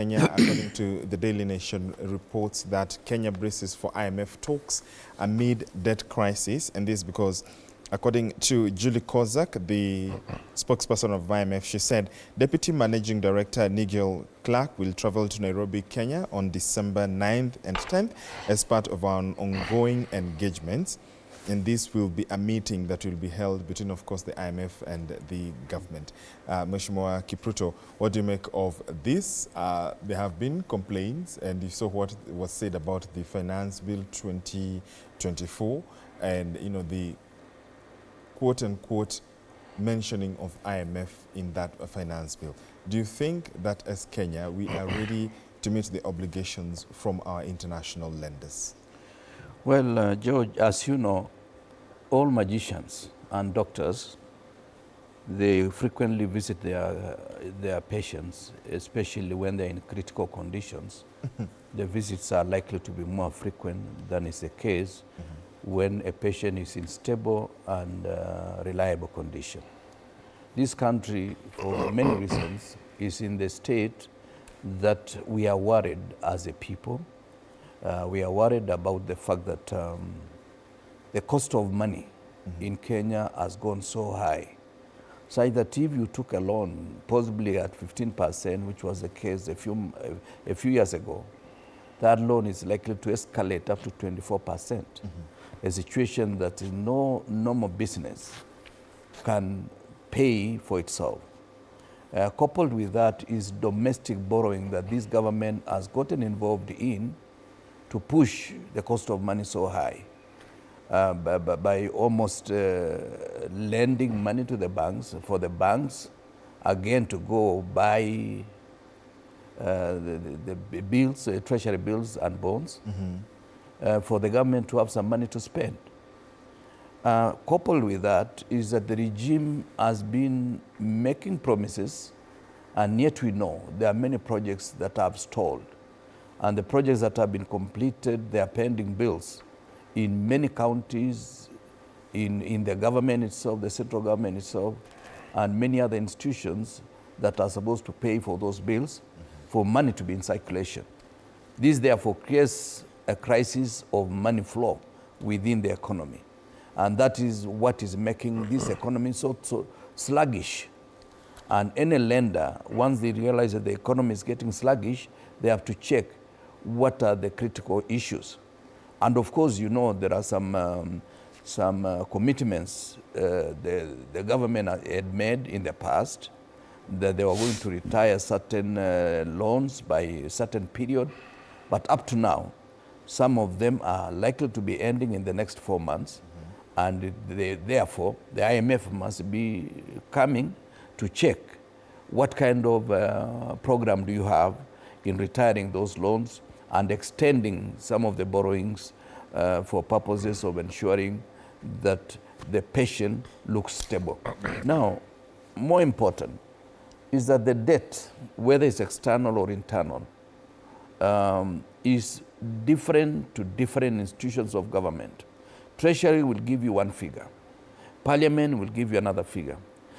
Kenya, according to the Daily Nation, reports that Kenya braces for IMF talks amid debt crisis, and this because, according to Julie Kozak, the spokesperson of IMF, she said Deputy Managing Director Nigel Clark will travel to Nairobi, Kenya on December 9th and 10th as part of our ongoing engagements. And this will be a meeting that will be held between, of course, the IMF and the government. Mheshimiwa Kipruto, what do you make of this? There have been complaints, and you saw what was said about the Finance Bill 2024 and, you know, the quote-unquote mentioning of IMF in that finance bill. Do you think that as Kenya, we are ready to meet the obligations from our international lenders? Well, George, as you know, all magicians and doctors, they frequently visit their patients, especially when they're in critical conditions. The visits are likely to be more frequent than is the case when a patient is in stable and reliable condition. This country, for many reasons, is in the state that we are worried as a people. We are worried about the fact that the cost of money in Kenya has gone so high. So that if you took a loan, possibly at 15%, which was the case a few years ago, that loan is likely to escalate up to 24%. A situation that no normal business can pay for itself. Coupled with that is domestic borrowing that this government has gotten involved in to push the cost of money so high by almost lending money to the banks, for the banks again to go buy the bills, treasury bills and bonds, for the government to have some money to spend. Coupled with that is that the regime has been making promises, and yet we know there are many projects that have stalled. And the projects that have been completed, they are pending bills in many counties, in the government itself, the central government itself, and many other institutions that are supposed to pay for those bills for money to be in circulation. This therefore creates a crisis of money flow within the economy. And that is what is making this economy so sluggish. And any lender, once they realize that the economy is getting sluggish, they have to check what are the critical issues. And of course, you know, there are some commitments the government had made in the past that they were going to retire certain loans by a certain period. But up to now, some of them are likely to be ending in the next 4 months. And therefore, the IMF must be coming to check what kind of program do you have in retiring those loans and extending some of the borrowings for purposes of ensuring that the patient looks stable. Now, more important is that the debt, whether it's external or internal, is different to different institutions of government. Treasury will give you one figure. Parliament will give you another figure.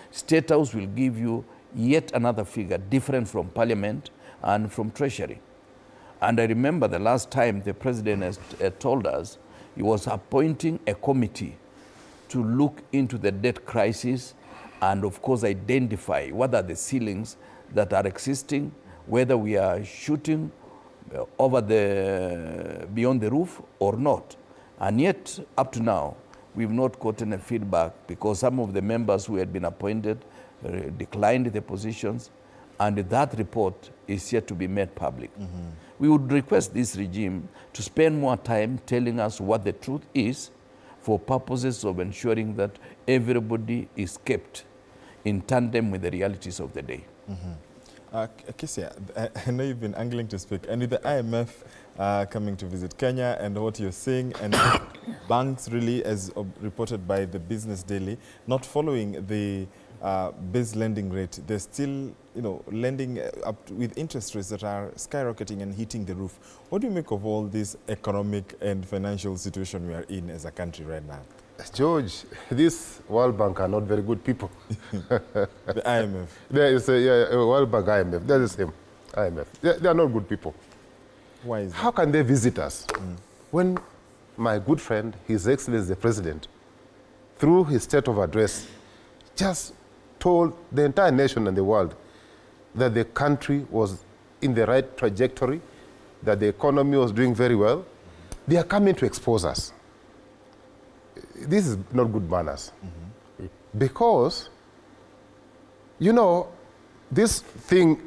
State House will give you yet another figure different from Parliament and from Treasury. And I remember the last time the President has told us he was appointing a committee to look into the debt crisis and of course identify what are the ceilings that are existing, whether we are shooting over beyond the roof or not. And yet, up to now, we've not gotten a feedback because some of the members who had been appointed declined the positions, and that report is yet to be made public. We would request this regime to spend more time telling us what the truth is for purposes of ensuring that everybody is kept in tandem with the realities of the day. Kisia, I know you've been angling to speak, and with the IMF coming to visit Kenya and what you're seeing, and banks really, as reported by the Business Daily, not following the base lending rate. They're still, you know, lending with interest rates that are skyrocketing and hitting the roof. What do you make of all this economic and financial situation we are in as a country right now? George, this World Bank are not very good people. The IMF. There is a World Bank, IMF, they're the same. IMF. They are not good people. Why is that? How can they visit us when my good friend, His Excellency the President, through his state of address, just told the entire nation and the world that the country was in the right trajectory, that the economy was doing very well? They are coming to expose us. This is not good manners. Because, you know, this thing,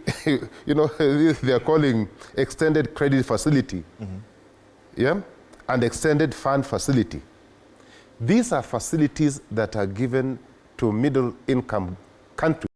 you know, they are calling extended credit facility, yeah, and extended fund facility. These are facilities that are given to middle income countries.